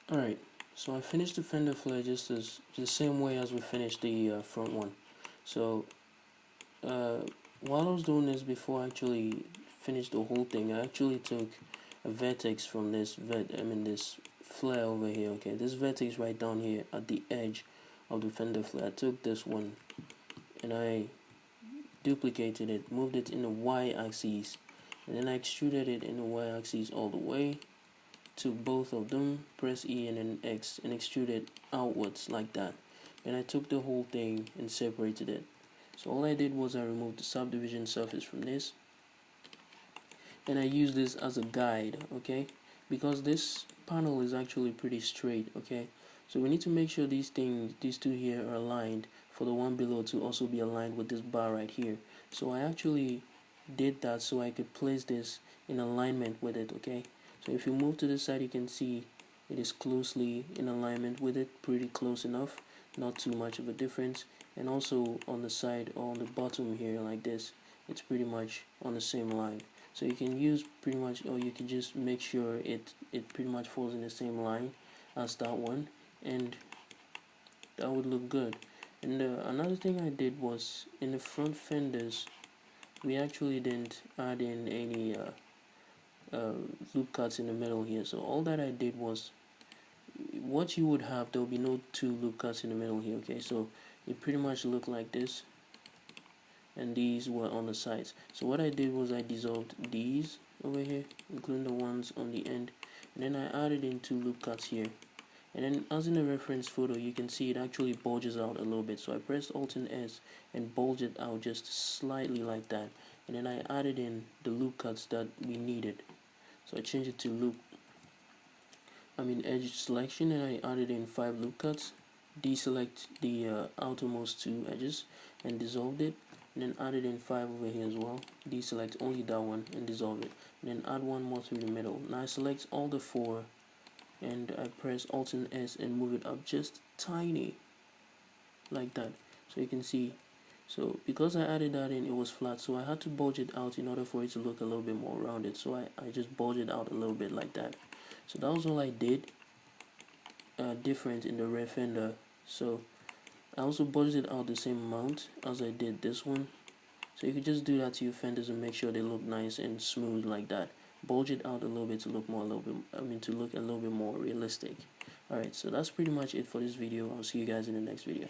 Alright, so I finished the fender flare just the same way as we finished the front one. So uh, while I was doing this, before I actually finished the whole thing, I actually took a vertex from this flare over here. Okay, this vertex right down here at the edge of the fender flare. I took this one and I duplicated it, moved it in the y-axis, and then I extruded it in the y-axis all the way to both of them. Press E and then X and extrude it outwards like that. Then I took the whole thing and separated it. So all I did was I removed the subdivision surface from this, and I use this as a guide, okay, because this panel is actually pretty straight, okay. So we need to make sure these two here are aligned for the one below to also be aligned with this bar right here. So I actually did that so I could place this in alignment with it, okay. So if you move to the side, you can see it is closely in alignment with it, pretty close enough, not too much of a difference. And also on the side or on the bottom here like this, it's pretty much on the same line. So you can use pretty much, or you can just make sure it pretty much falls in the same line as that one, and that would look good. And another thing I did was in the front fenders, we actually didn't add in any loop cuts in the middle here. So all that I did was, what you would have, there will be no two loop cuts in the middle here, okay. So it pretty much looked like this, and these were on the sides. So what I did was I dissolved these over here, including the ones on the end, and then I added in two loop cuts here. And then as in the reference photo, you can see it actually bulges out a little bit. So I pressed Alt and S and bulged it out just slightly like that. And then I added in the loop cuts that we needed. So I changed it to edge selection, and I added in 5 loop cuts. Deselect the outermost 2 edges and dissolved it, and then added in 5 over here as well. Deselect only that one and dissolve it, and then add one more through the middle. Now I select all the 4 and I press Alt and S and move it up just tiny like that. So you can see, so because I added that in, it was flat, so I had to bulge it out in order for it to look a little bit more rounded. So I just bulged it out a little bit like that. So that was all I did different in the rear fender. So I also bulged it out the same amount as I did this one. So you could just do that to your fenders and make sure they look nice and smooth like that. Bulge it out a little bit to look more to look a little bit more realistic. Alright, so that's pretty much it for this video. I'll see you guys in the next video.